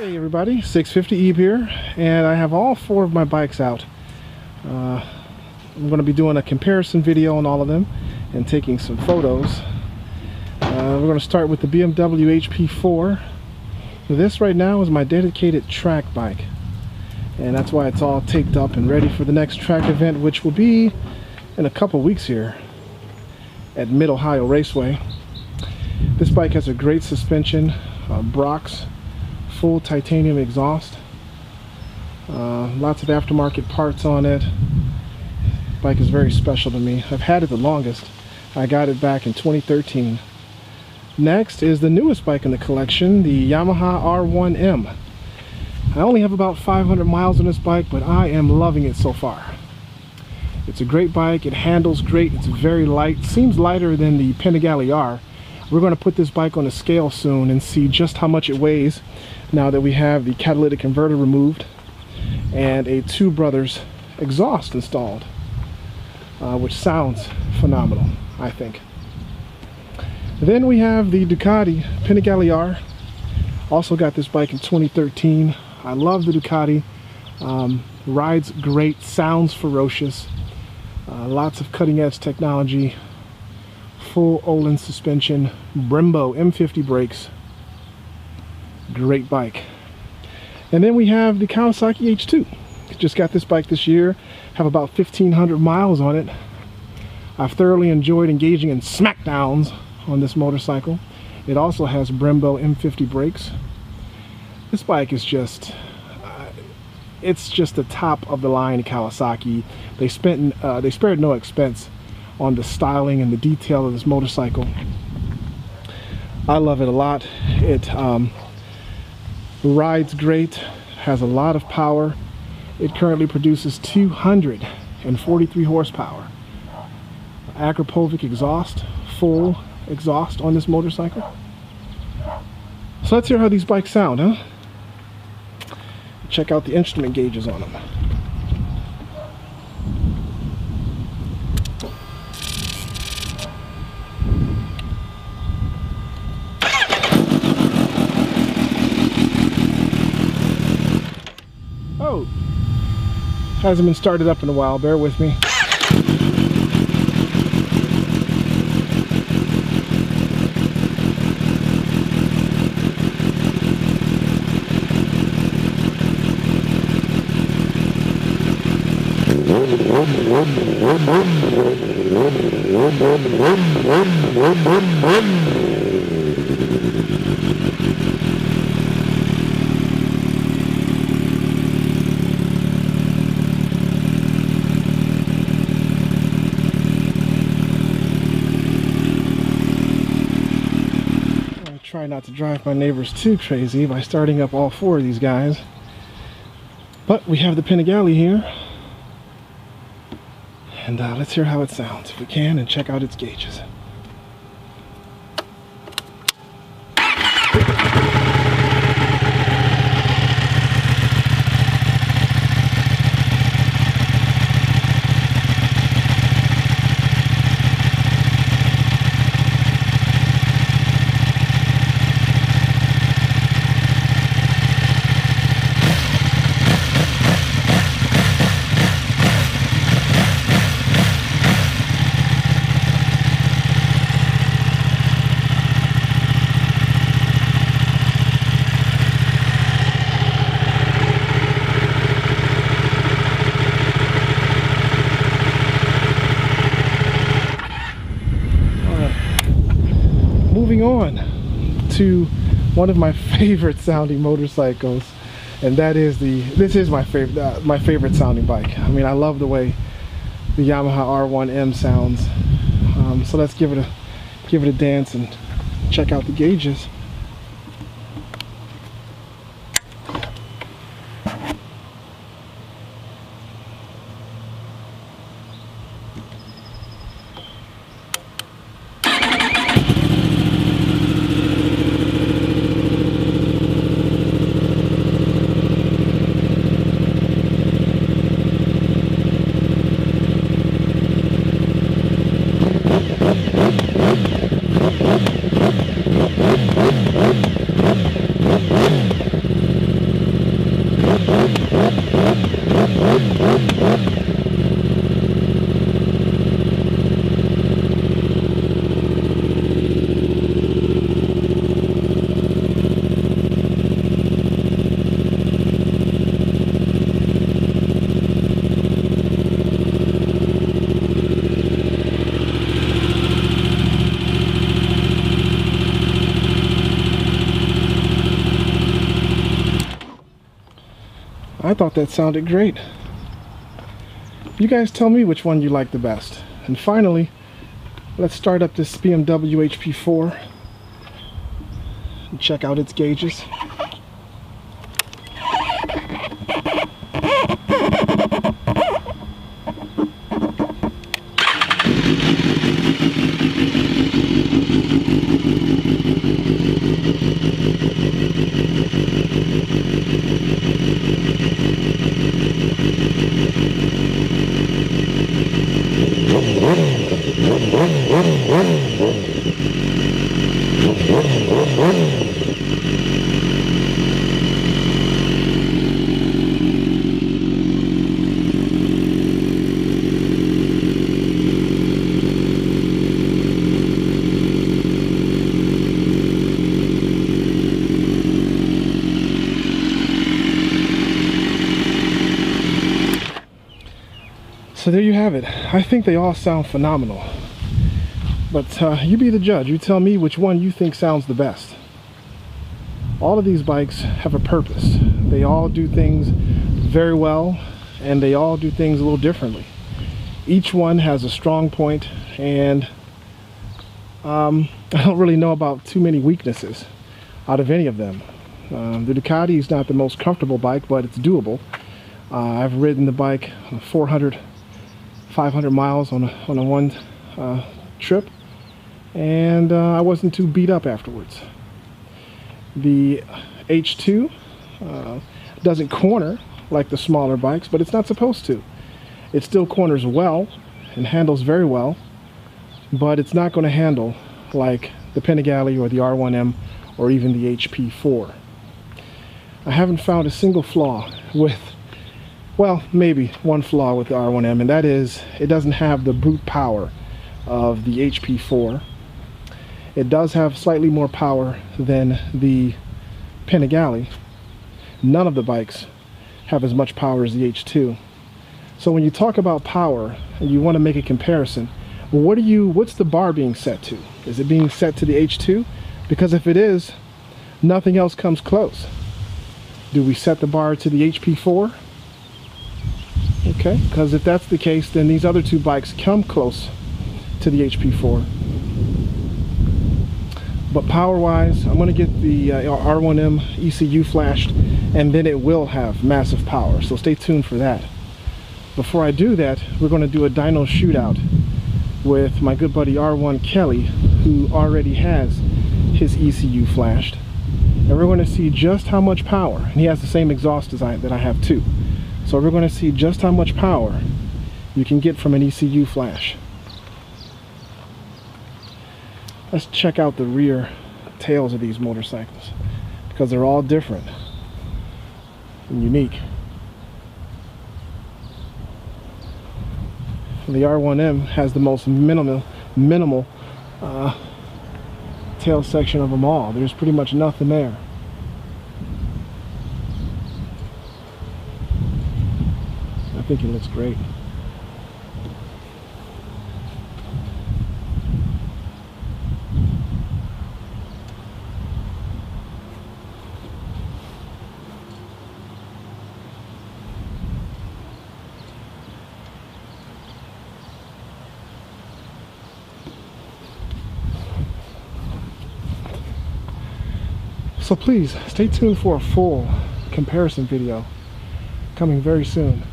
Hey everybody, 650 Eve here, and I have all four of my bikes out. I'm going to be doing a comparison video on all of them and taking some photos. We're going to start with the BMW HP4. This right now is my dedicated track bike, and that's why it's all taped up and ready for the next track event, which will be in a couple weeks here at Mid-Ohio Raceway. This bike has a great suspension, Brock's full titanium exhaust, lots of aftermarket parts on it. Bike is very special to me. I've had it the longest. I got it back in 2013. Next is the newest bike in the collection, the Yamaha R1M. I only have about 500 miles on this bike, but I am loving it so far. It's a great bike. It handles great. It's very light. Seems lighter than the Panigale R. We're going to put this bike on a scale soon and see just how much it weighs now that we have the catalytic converter removed and a Two Brothers exhaust installed, which sounds phenomenal, I think. Then we have the Ducati Panigale R. Also got this bike in 2013. I love the Ducati. Rides great, sounds ferocious, lots of cutting-edge technology, full Olin suspension, Brembo M50 brakes. Great bike. And then we have the Kawasaki H2. Just got this bike this year, have about 1,500 miles on it. I've thoroughly enjoyed engaging in smackdowns on this motorcycle. It also has Brembo M50 brakes. This bike is just it's just the top of the line Kawasaki. They spared no expense on the styling and the detail of this motorcycle. I love it a lot. It rides great, has a lot of power. It currently produces 243 horsepower. Akrapovic exhaust, full exhaust on this motorcycle. So let's hear how these bikes sound, huh? Check out the instrument gauges on them. Oh, hasn't been started up in a while, bear with me. Try not to drive my neighbors too crazy by starting up all four of these guys. But we have the Panigale here. And let's hear how it sounds if we can, and check out its gauges. Moving on to one of my favorite sounding motorcycles, and that is this is my favorite sounding bike. I mean, I love the way the Yamaha R1M sounds. So let's give it a dance and check out the gauges. thought that sounded great. You guys tell me which one you like the best. And finally, let's start up this BMW HP4 and check out its gauges. So there you have it. I think they all sound phenomenal. But you be the judge. You tell me which one you think sounds the best. All of these bikes have a purpose. They all do things very well, and they all do things a little differently. Each one has a strong point, and I don't really know about too many weaknesses out of any of them. The Ducati is not the most comfortable bike, but it's doable. I've ridden the bike 400 500 miles on a one trip, and I wasn't too beat up afterwards. The H2 doesn't corner like the smaller bikes, but it's not supposed to. It still corners well and handles very well, but it's not going to handle like the Panigale or the R1M or even the HP4. I haven't found a single flaw with, well, maybe one flaw with the R1M, and that is it doesn't have the brute power of the HP4. It does have slightly more power than the Panigale. None of the bikes have as much power as the H2. So when you talk about power and you want to make a comparison, what's the bar being set to? Is it being set to the H2? Because if it is, nothing else comes close. Do we set the bar to the HP4? Okay, because if that's the case, then these other two bikes come close to the HP4. But power-wise, I'm going to get the R1M ECU flashed, and then it will have massive power. So stay tuned for that. Before I do that, we're going to do a dyno shootout with my good buddy R1 Kelly, who already has his ECU flashed. And we're going to see just how much power, and he has the same exhaust design that I have too. So we're going to see just how much power you can get from an ECU flash. Let's check out the rear tails of these motorcycles, because they're all different and unique. The R1M has the most minimal tail section of them all. There's pretty much nothing there. I think it looks great. So please stay tuned for a full comparison video coming very soon.